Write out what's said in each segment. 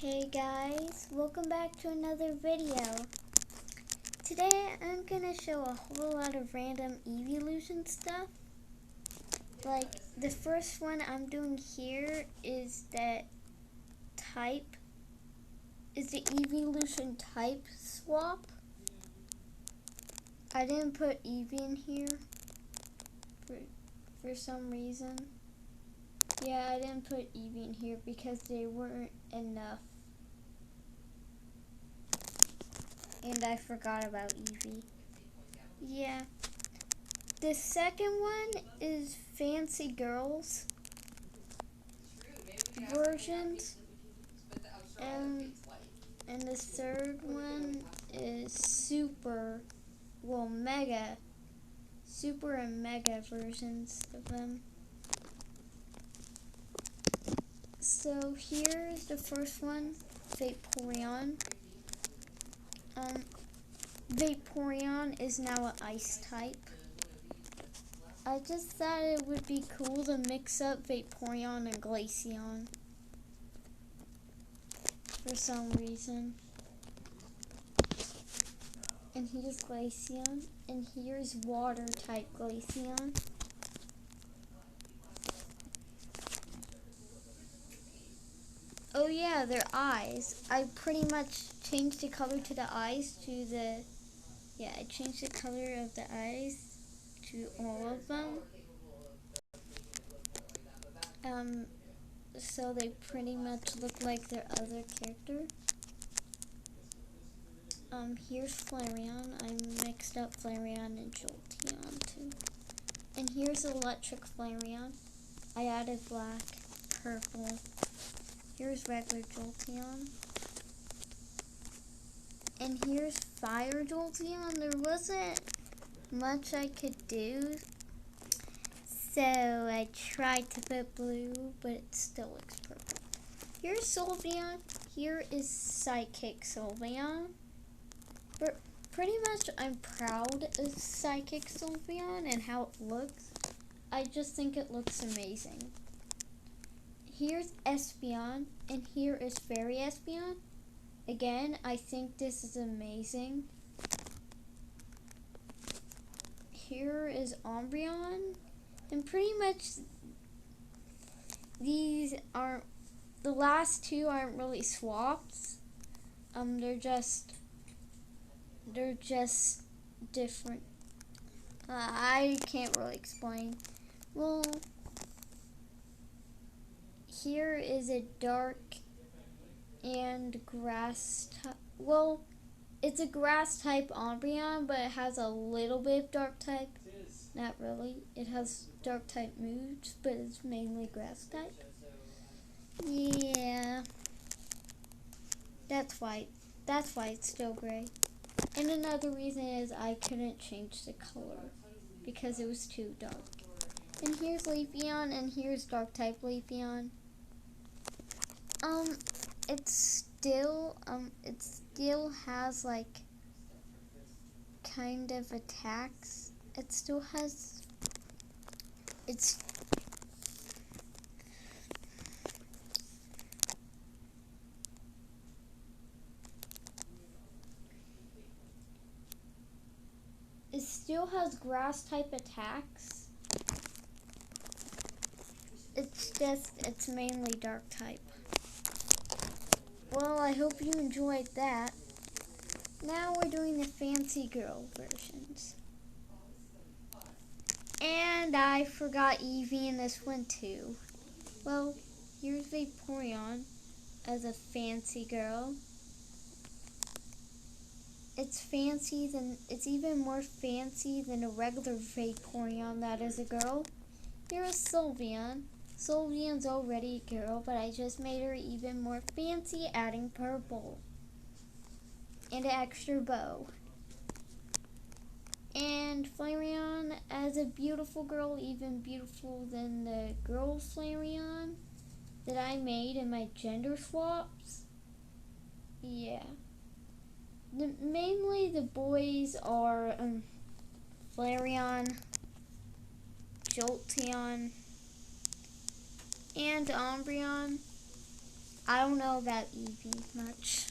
Hey guys, welcome back to another video. Today I'm gonna show a whole lot of random Eeveelution stuff. Like the first one I'm doing here is the Eeveelution type swap. I didn't put Eevee in here for some reason. Yeah, I didn't put Eevee in here because they weren't enough. And I forgot about Eevee. Yeah. The second one is Fancy Girls versions. And the third one is Super and Mega versions of them. So here's the first one, Vaporeon. Vaporeon is now an ice type. I just thought it would be cool to mix up Vaporeon and Glaceon for some reason. And here's Glaceon, and here's water type Glaceon. Oh yeah, their eyes. I pretty much changed the color to the eyes to the... Yeah, I changed the color of the eyes to all of them. So they pretty much look like their other character. Here's Flareon. I mixed up Flareon and Jolteon too. And here's Electric Flareon. I added black, purple. Here's regular Jolteon. And here's Fire Jolteon. There wasn't much I could do, so I tried to put blue, but it still looks purple. Here's Sylveon. Here is Psychic Sylveon. But pretty much I'm proud of Psychic Sylveon and how it looks. I just think it looks amazing. Here's Espeon, and here is Fairy Espeon. Again, I think this is amazing. Here is Umbreon, and pretty much these aren't, the last two aren't really swaps. They're just different. I can't really explain. Well, here is a dark and grass type. Well, it's a grass type Umbreon, but it has a little bit of dark type. Not really. It has dark type moves, but it's mainly grass type. Yeah. That's why it's still gray. And another reason is I couldn't change the color because it was too dark. And here's Leafeon, and here's dark type Leafeon. It still has like kind of attacks. It still has it still has grass type attacks. It's mainly dark type. Well, I hope you enjoyed that. Now we're doing the Fancy Girl versions. And I forgot Eevee in this one too. Well, here's Vaporeon as a fancy girl. It's even more fancy than a regular Vaporeon that is a girl. Here's Sylveon. Sylveon's already a girl, but I just made her even more fancy, adding purple and an extra bow. And Flareon as a beautiful girl, even beautiful than the girl Flareon that I made in my gender swaps. Yeah. Mainly the boys are Flareon, Jolteon, and Umbreon. I don't know about Eevee much.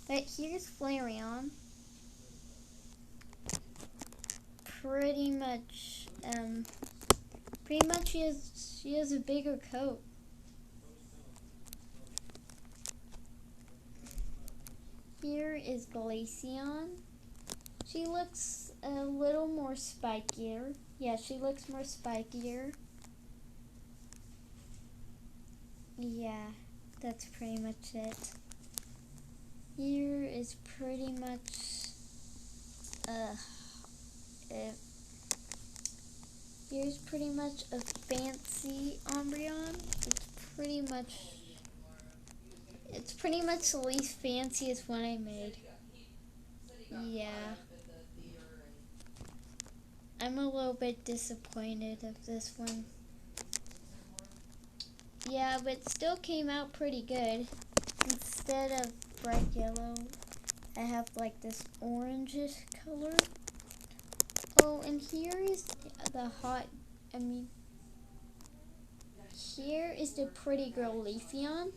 But here's Flareon. Pretty much she has a bigger coat. Here is Glaceon. She looks a little more spikier. Yeah, she looks more spikier. Yeah, that's pretty much it. Here is pretty much here's pretty much a fancy Umbreon. It's pretty much the least fanciest one I made. Yeah. I'm a little bit disappointed of this one. Yeah, but still came out pretty good. Instead of bright yellow, I have like this orangish color. Oh, and here is here is the pretty girl Leafeon.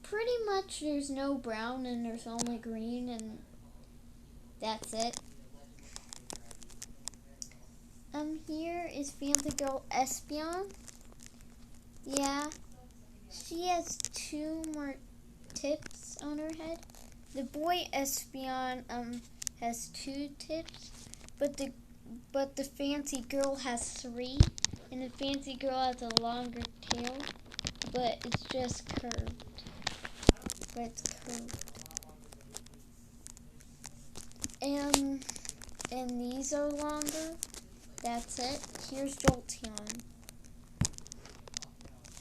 Pretty much there's no brown and there's only green and that's it. Here is Fancy Girl Espeon. Yeah, she has 2 more tips on her head. The boy Espeon has 2 tips, but the fancy girl has 3, and the fancy girl has a longer tail, but it's just curved. And these are longer. That's it. Here's Jolteon.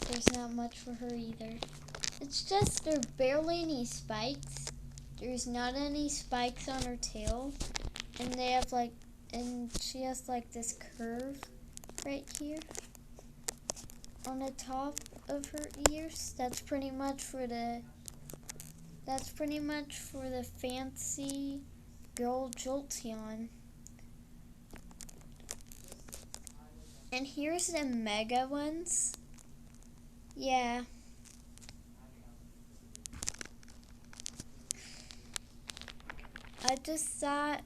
There's not much for her either. It's just there are barely any spikes. There's not any spikes on her tail. And they have and she has like this curve right here on the top of her ears. That's pretty much for the fancy girl Jolteon. And here's the mega ones. Yeah. I just thought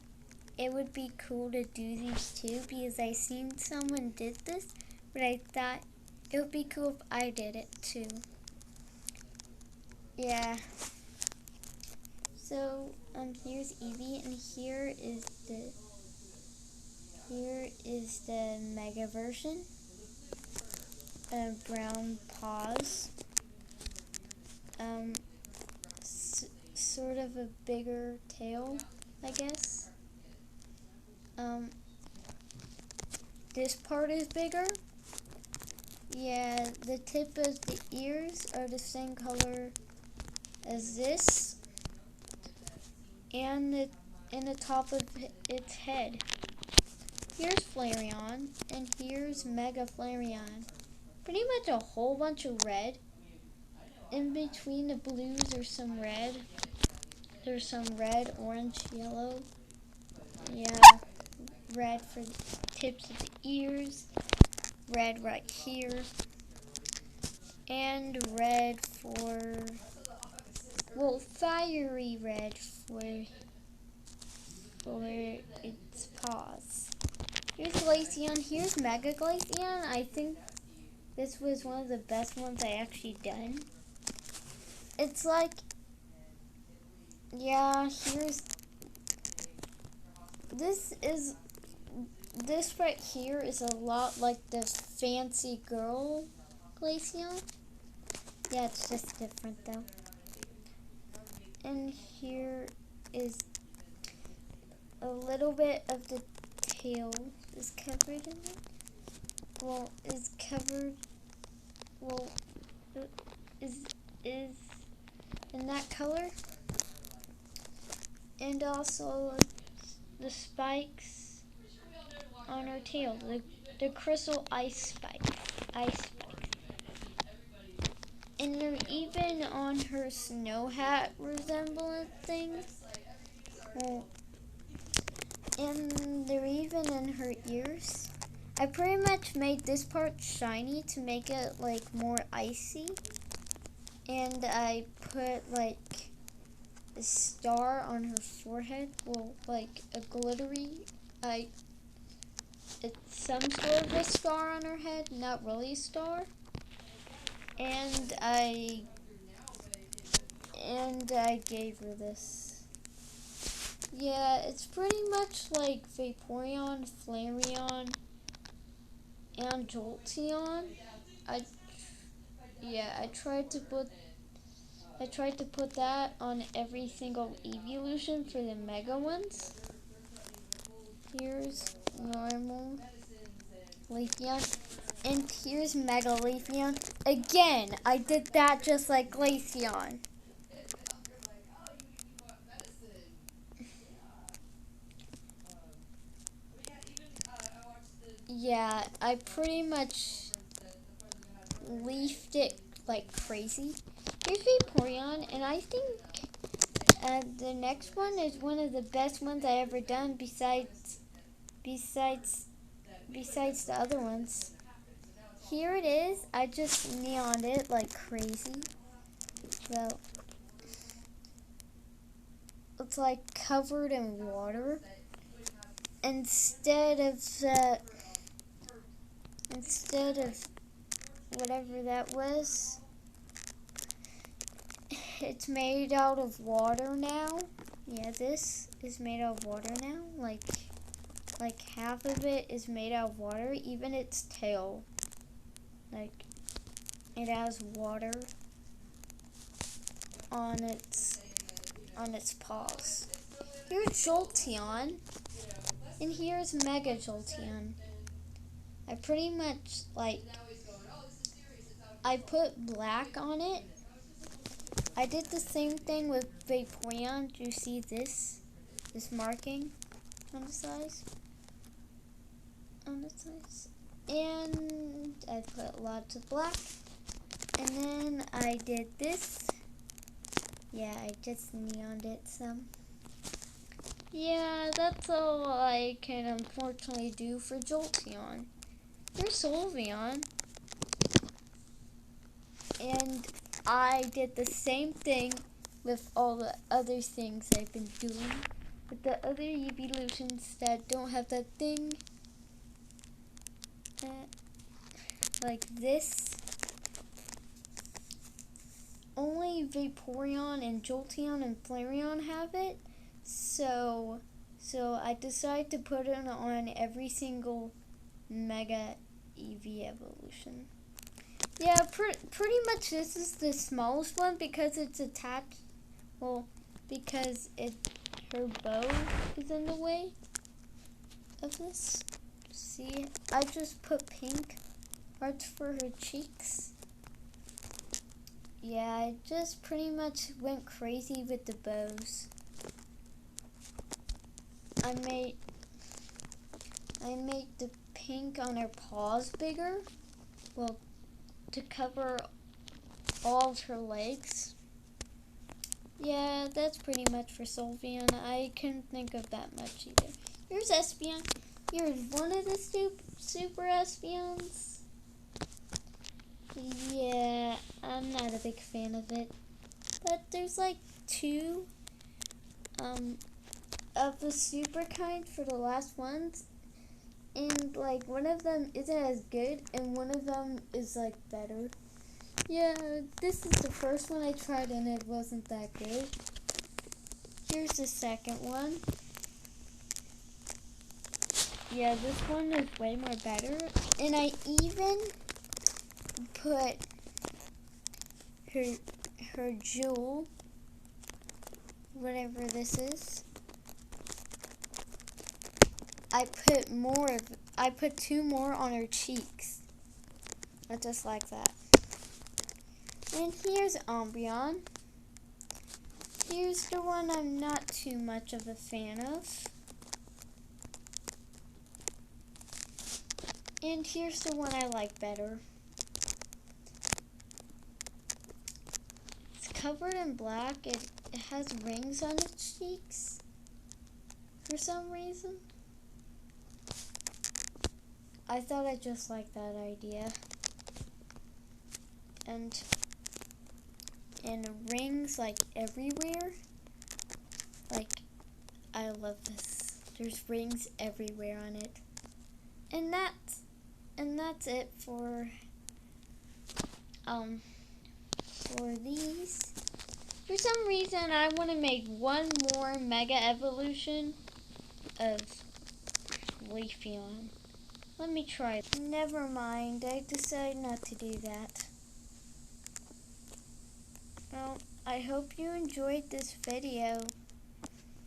it would be cool to do these too because I seen someone did this, but I thought it would be cool if I did it too. Yeah. So here's Eevee, and here is the mega version. Brown paws. Sort of a bigger tail, I guess. This part is bigger. Yeah, the tip of the ears are the same color as this, and the top of its head. Here's Flareon, and here's Mega Flareon. Pretty much a whole bunch of red. In between the blues there's some red. There's some red, orange, yellow. Yeah, red for the tips of the ears. Red right here. And red fiery red for its paws. Here's Glaceon. Here's Mega Glaceon. I think this was one of the best ones I actually done. It's like, yeah, this right here is a lot like the fancy girl Glaceon. Yeah, it's just different though. And here is a little bit of the tail is covered in it. Is in that color. And also the spikes on her tail, the crystal ice spikes. And they're even on her snow hat resemblant things. And they're even in her ears. I pretty much made this part shiny to make it like more icy. and I put like a star on her forehead. Well, like a glittery, it's some sort of a star on her head, not really a star. And I gave her this. Yeah, it's pretty much like Vaporeon, Flareon, and Jolteon. I tried to put that on every single Eeveelution for the Mega ones. Here's normal Leafeon, and here's Mega Leafeon. Again, I did that just like Glaceon. Yeah, I pretty much leafed it like crazy. Here's Vaporeon, and I think the next one is one of the best ones I ever done besides the other ones. Here it is. I just neoned it like crazy. Well, it's like covered in water. Instead of whatever that was, it's made out of water now. Yeah, this is made out of water now. Like half of it is made out of water, even its tail. Like, it has water on its paws. Here's Jolteon, and here's Mega Jolteon. I pretty much I put black on it. I did the same thing with Vaporeon. Do you see this marking on the sides? And I put lots of black. And then I did this. Yeah, I just neoned it some. Yeah, that's all I can unfortunately do for Jolteon. Here's Sylveon. And I did the same thing with all the other things I've been doing. With the other Eeveelutions that don't have that thing. Like this. Only Vaporeon and Jolteon and Flareon have it. So I decided to put it on every single Mega Eeveelution. Yeah, pretty much this is the smallest one because it's attached. Well, because her bow is in the way of this. See, I just put pink parts for her cheeks. Yeah, I just pretty much went crazy with the bows. I made the pink on her paws bigger. Well, to cover all of her legs. Yeah, that's pretty much for Sylveon. I couldn't think of that much either. Here's Espeon. Here's one of the super Espeons. Yeah, I'm not a big fan of it. But there's like two of the super kind for the last ones. And like one of them isn't as good and one of them is like better. Yeah, this is the first one I tried and it wasn't that good. Here's the second one. Yeah, this one is way more better. And I even put her jewel, whatever this is. I put two more on her cheeks. Just like that. And here's Umbreon. Here's the one I'm not too much of a fan of. And here's the one I like better. It's covered in black. It has rings on its cheeks for some reason. I thought I just liked that idea. And and rings like everywhere. Like, I love this. There's rings everywhere on it. And that's it for these. For some reason I want to make one more Mega Eeveelution of Leafeon. Let me try. Never mind, I decided not to do that. Well, I hope you enjoyed this video.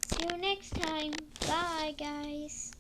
See you next time. Bye, guys.